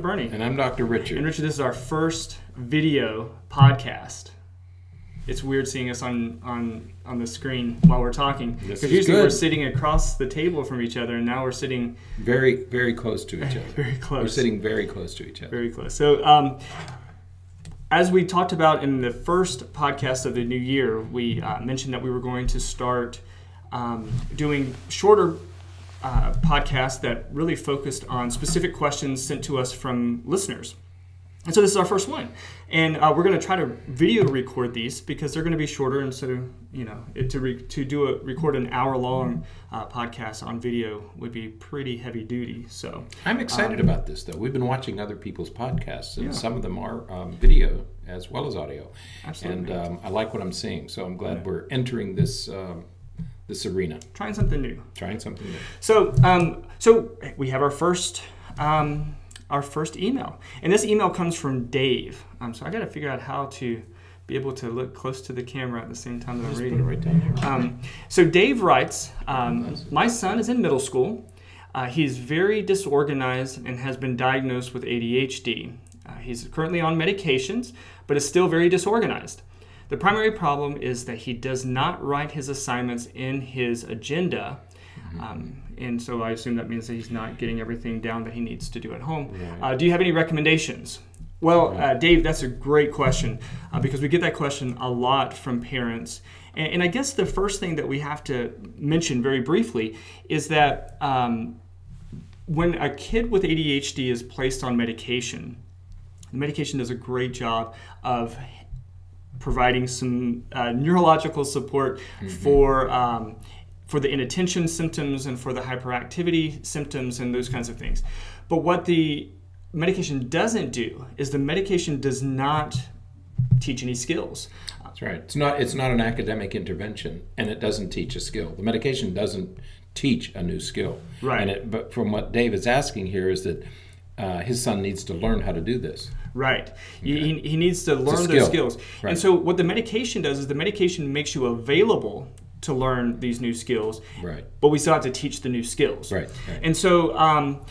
Berney. And I'm Dr. Richard. And Richard, this is our first video podcast. It's weird seeing us on the screen while we're talking. Because usually we're sitting across the table from each other, and now we're sitting... Very, very close to each other. Very close. We're sitting very close to each other. Very close. So, as we talked about in the first podcast of the new year, we mentioned that we were going to start doing shorter podcasts that really focused on specific questions sent to us from listeners. And so this is our first one. And we're going to try to video record these because they're going to be shorter instead of, record an hour-long podcast on video would be pretty heavy duty. So I'm excited about this, though. We've been watching other people's podcasts, and some of them are video as well as audio. Absolutely. And I like what I'm seeing, so I'm glad we're entering this this arena. Trying something new. Trying something new. So, so we have our first email, and this email comes from Dave. So I got to figure out how to be able to look close to the camera at the same time that I'm reading. Put it right down here. So Dave writes, my son is in middle school. He's very disorganized and has been diagnosed with ADHD. He's currently on medications, but is still very disorganized. The primary problem is that he does not write his assignments in his agenda. And so I assume that means that he's not getting everything down that he needs to do at home. Right. Do you have any recommendations? Well, Dave, that's a great question because we get that question a lot from parents. And I guess the first thing that we have to mention very briefly is that when a kid with ADHD is placed on medication, the medication does a great job of providing some neurological support for the inattention symptoms and for the hyperactivity symptoms and those kinds of things. But what the medication doesn't do is the medication does not teach any skills. That's right. It's not an academic intervention, and it doesn't teach a skill. The medication doesn't teach a new skill. Right. But from what Dave is asking here is that his son needs to learn how to do this. Right. Okay. He needs to learn those skills. Right. And so what the medication does is the medication makes you available to learn these new skills. Right. But we still have to teach the new skills. Right. And so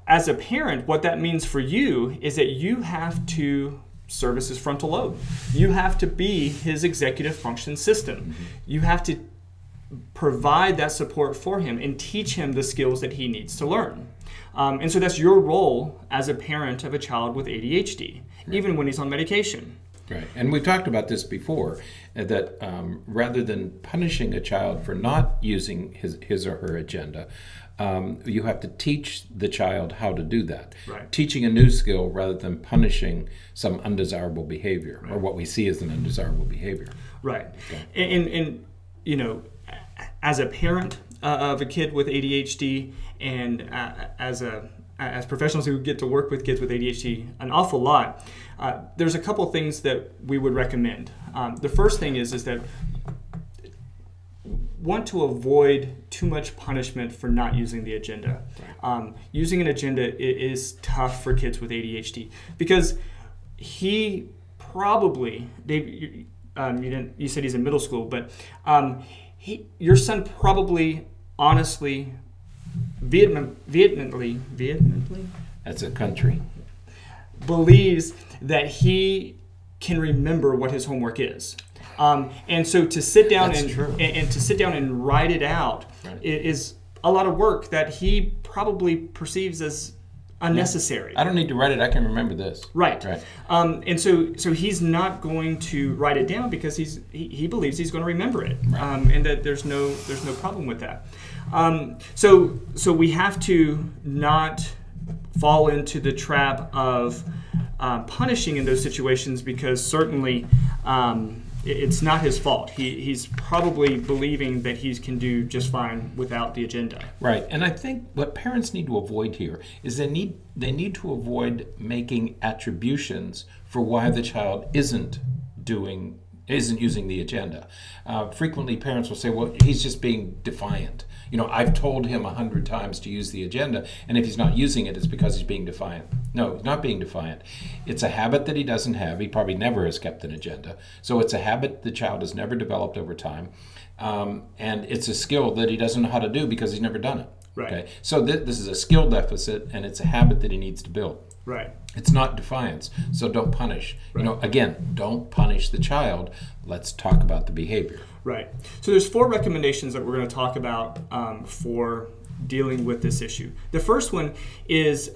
as a parent, what that means for you is that you have to service his frontal lobe. You have to be his executive function system. You have to provide that support for him and teach him the skills that he needs to learn. And so that's your role as a parent of a child with ADHD, even when he's on medication. Right. And we've talked about this before, that rather than punishing a child for not using his or her agenda, you have to teach the child how to do that. Right. Teaching a new skill rather than punishing some undesirable behavior, or what we see as an undesirable behavior. Right. Okay. And as a parent of a kid with ADHD, and as professionals who get to work with kids with ADHD an awful lot, there's a couple things that we would recommend. The first thing is that want to avoid too much punishment for not using the agenda. Using an agenda is tough for kids with ADHD because he probably, Dave, you said he's in middle school, but your son probably, honestly, vehemently, that's a country, believes that he can remember what his homework is. And so to sit down and to sit down and write it out is a lot of work that he probably perceives as unnecessary. I don't need to write it. I can remember this. Right. And so he's not going to write it down because he believes he's going to remember it, and that there's no problem with that. So we have to not fall into the trap of punishing in those situations because certainly it's not his fault. He's probably believing that he can do just fine without the agenda. Right, and I think what parents need to avoid here is they need to avoid making attributions for why the child isn't using the agenda. Frequently parents will say, well, he's just being defiant. I've told him 100 times to use the agenda, and if he's not using it, it's because he's being defiant. No, he's not being defiant. It's a habit that he doesn't have. He probably never has kept an agenda. So it's a habit the child has never developed over time, and it's a skill that he doesn't know how to do because he's never done it. Right. Okay, so this is a skill deficit, and it's a habit that he needs to build. Right. It's not defiance, so don't punish. Right. Again, don't punish the child. Let's talk about the behavior. Right. So there's 4 recommendations that we're going to talk about for dealing with this issue. The first one is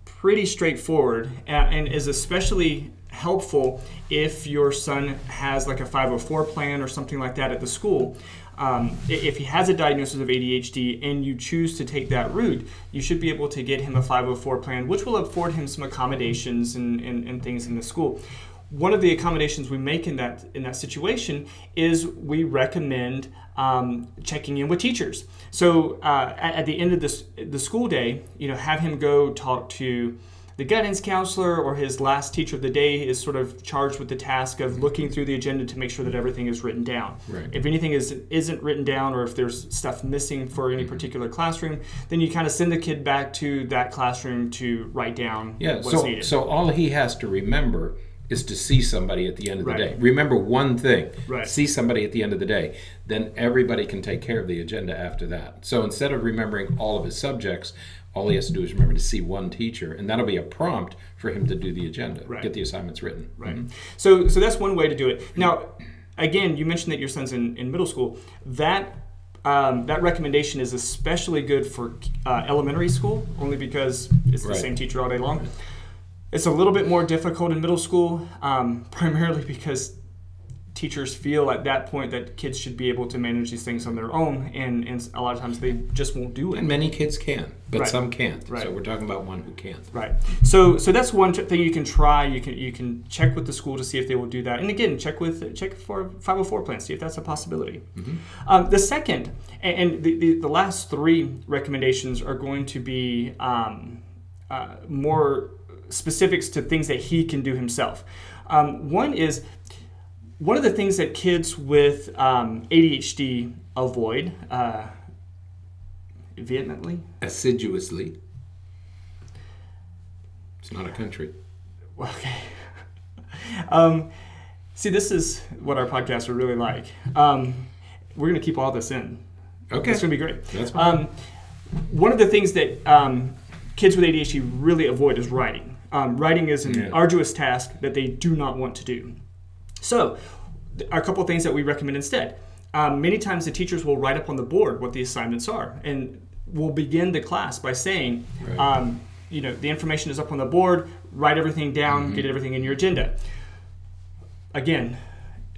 pretty straightforward and is especially helpful if your son has like a 504 plan or something like that at the school. If he has a diagnosis of ADHD and you choose to take that route, you should be able to get him a 504 plan, which will afford him some accommodations and things in the school. One of the accommodations we make in that situation is we recommend checking in with teachers. So at the end of the school day, have him go talk to the guidance counselor, or his last teacher of the day is sort of charged with the task of looking through the agenda to make sure that everything is written down. Right. If anything isn't written down, or if there's stuff missing for any particular classroom, then you kind of send the kid back to that classroom to write down what's needed. So all he has to remember is to see somebody at the end of the Right. day. Remember one thing, Right. See somebody at the end of the day. Then everybody can take care of the agenda after that. So instead of remembering all of his subjects, all he has to do is remember to see one teacher, and that'll be a prompt for him to do the agenda, Right. get the assignments written. Right. So that's one way to do it. Now, again, you mentioned that your son's in middle school. That recommendation is especially good for elementary school, only because it's the Right. same teacher all day long. It's a little bit more difficult in middle school, primarily because teachers feel at that point that kids should be able to manage these things on their own, and a lot of times they just won't do it. And many kids can, but Right. some can't. Right. So we're talking about one who can't. Right. So that's one thing you can try. You can check with the school to see if they will do that. And again, check for 504 plans, see if that's a possibility. The second and the last 3 recommendations are going to be more specifics to things that he can do himself. One of the things that kids with ADHD avoid vehemently. Assiduously. It's not a country. Okay. See, this is what our podcast are really like. We're going to keep all this in. Okay. It's going to be great. That's fine. One of the things that kids with ADHD really avoid is writing. Writing is an arduous task that they do not want to do. So, a couple of things that we recommend instead. Many times the teachers will write up on the board what the assignments are, and we'll begin the class by saying, Right. The information is up on the board, write everything down, get everything in your agenda. Again,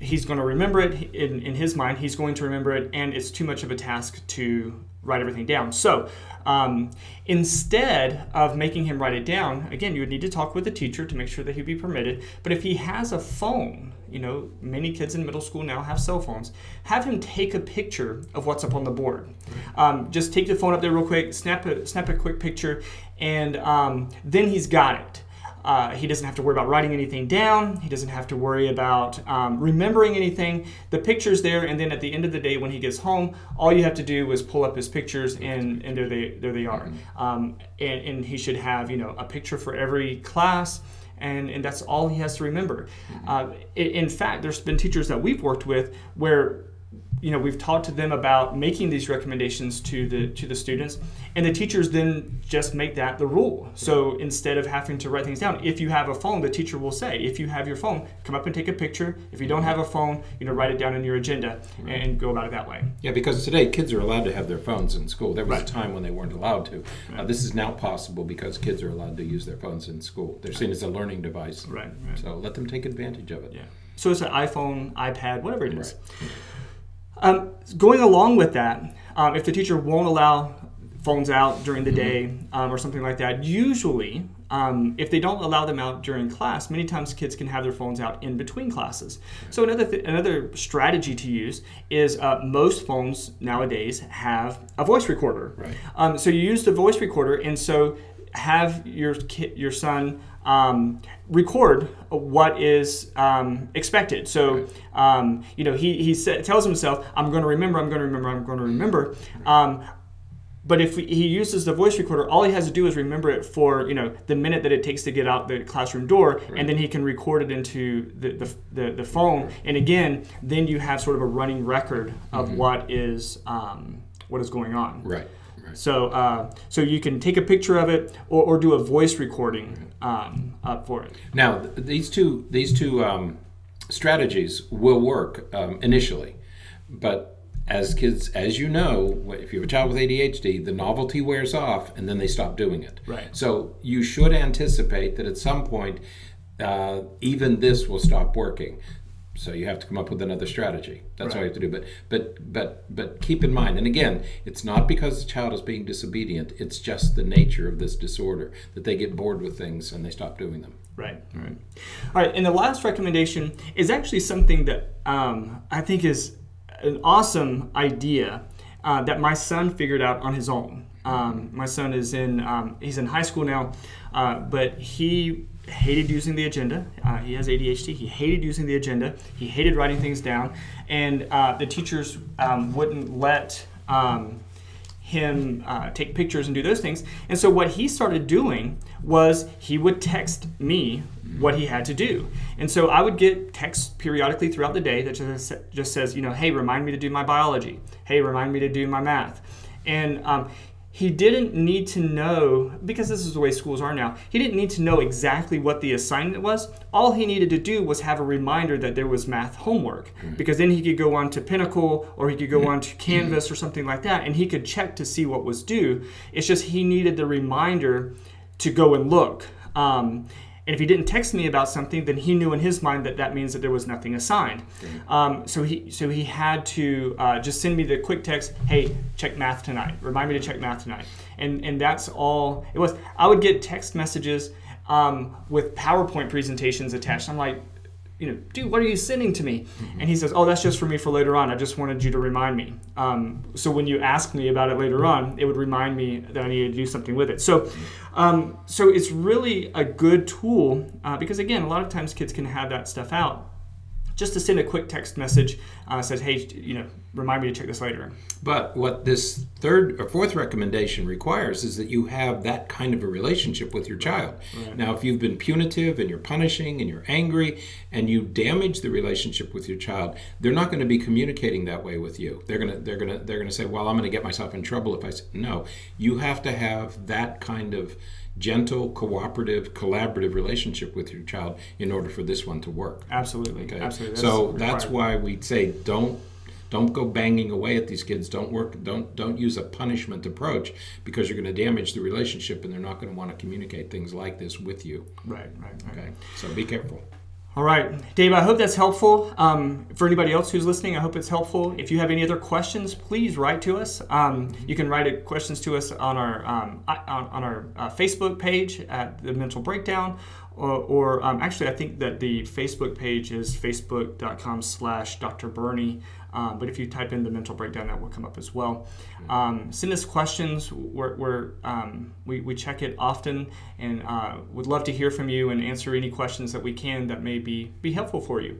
he's going to remember it in his mind, he's going to remember it, and it's too much of a task to write everything down. So instead of making him write it down, again, you would need to talk with the teacher to make sure that he'd be permitted. But if he has a phone, many kids in middle school now have cell phones, have him take a picture of what's up on the board. Just take the phone up there real quick, snap a quick picture, and then he's got it. He doesn't have to worry about writing anything down. He doesn't have to worry about remembering anything. The picture's there, and then at the end of the day when he gets home, all you have to do is pull up his pictures, and there they are. And he should have a picture for every class, and that's all he has to remember. In fact, there's been teachers that we've worked with where we've talked to them about making these recommendations to the students, and the teachers then just make that the rule. So instead of having to write things down, if you have a phone, the teacher will say, if you have your phone, come up and take a picture. If you don't have a phone, write it down in your agenda and go about it that way. Yeah, because today kids are allowed to have their phones in school. There was Right. a time when they weren't allowed to. Right. This is now possible because kids are allowed to use their phones in school. They're seen as a learning device. Right. So let them take advantage of it. Yeah. So it's an iPhone, iPad, whatever it is. Right. Going along with that, if the teacher won't allow phones out during the day or something like that, usually if they don't allow them out during class, many times kids can have their phones out in between classes. So another strategy to use is most phones nowadays have a voice recorder. Right. So you use the voice recorder, and so have your son record what is expected. So, he tells himself, I'm going to remember. But if he uses the voice recorder, all he has to do is remember it for the minute that it takes to get out the classroom door, Right. and then he can record it into the phone. And again, then you have sort of a running record of what is going on. Right. Right. So you can take a picture of it or do a voice recording for it. Now, these two strategies will work initially, but as kids, as you know, if you have a child with ADHD, the novelty wears off and then they stop doing it. Right. So you should anticipate that at some point, even this will stop working. So you have to come up with another strategy. That's all you have to do. But keep in mind, and again, it's not because the child is being disobedient. It's just the nature of this disorder that they get bored with things and they stop doing them. Right. All right. And the last recommendation is actually something that I think is an awesome idea that my son figured out on his own. My son is he's in high school now, but he hated using the agenda. He has ADHD. He hated using the agenda. He hated writing things down, and the teachers wouldn't let him take pictures and do those things. And so what he started doing was he would text me what he had to do. And so I would get texts periodically throughout the day that just says, hey, remind me to do my biology. Hey, remind me to do my math. And he didn't need to know, because this is the way schools are now, he didn't need to know exactly what the assignment was. All he needed to do was have a reminder that there was math homework, because then he could go on to Pinnacle or he could go on to Canvas or something like that, and he could check to see what was due. It's just he needed the reminder to go and look. And if he didn't text me about something, then he knew in his mind that means that there was nothing assigned. So he had to just send me the quick text, hey, check math tonight. Remind me to check math tonight. And that's all it was. I would get text messages with PowerPoint presentations attached. I'm like, dude, what are you sending to me? And he says, oh, that's just for me for later on. I just wanted you to remind me. So when you ask me about it later on, it would remind me that I needed to do something with it. So it's really a good tool because, again, a lot of times kids can have that stuff out. Just to send a quick text message says, hey, remind me to check this later. But what this third or fourth recommendation requires is that you have that kind of a relationship with your child. Right. Now, if you've been punitive and you're punishing and you're angry and you damage the relationship with your child, they're not going to be communicating that way with you. They're going to say, well, I'm going to get myself in trouble if I say no. You have to have that kind of gentle, cooperative, collaborative relationship with your child in order for this one to work. Absolutely. Okay. Absolutely. So that's why we say don't go banging away at these kids. Don't use a punishment approach, because you're going to damage the relationship and they're not going to want to communicate things like this with you. Right. Okay. So be careful. All right, Dave, I hope that's helpful. For anybody else who's listening, I hope it's helpful. If you have any other questions, please write to us. You can write questions to us on our Facebook page at The Mental Breakdown, or actually I think that the Facebook page is facebook.com/Dr. Berney. But if you type in The Mental Breakdown, that will come up as well. Send us questions. We check it often, and would love to hear from you and answer any questions that we can that may be helpful for you.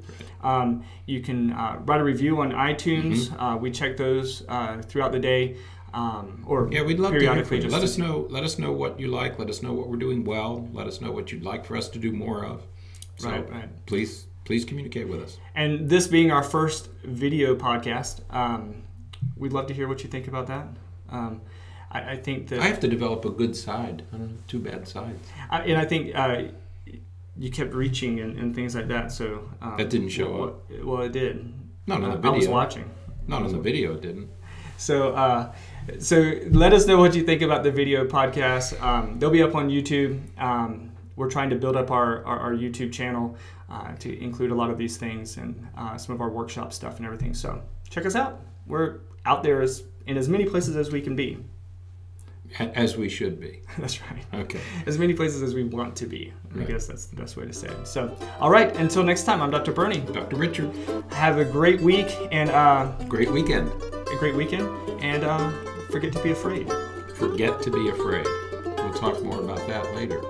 You can write a review on iTunes. We check those throughout the day. We'd love to hear from you. Let us know what you like. Let us know what we're doing well. Let us know what you'd like for us to do more of. So right. Please communicate with us. And this being our first video podcast, we'd love to hear what you think about that. I think that I have to develop a good side. I don't have two bad sides. And I think you kept reaching and things like that. So that didn't show up. Well, it did. Not on the video. I was watching. Not on the video, it didn't. So let us know what you think about the video podcast. They'll be up on YouTube. We're trying to build up our YouTube channel to include a lot of these things and some of our workshop stuff and everything. So check us out. We're out there in as many places as we can be. As we should be. That's right. Okay. As many places as we want to be. Right. I guess that's the best way to say it. So, all right. Until next time, I'm Dr. Berney. Dr. Richard. Have a great week and great weekend. A great weekend, and forget to be afraid. Forget to be afraid. We'll talk more about that later.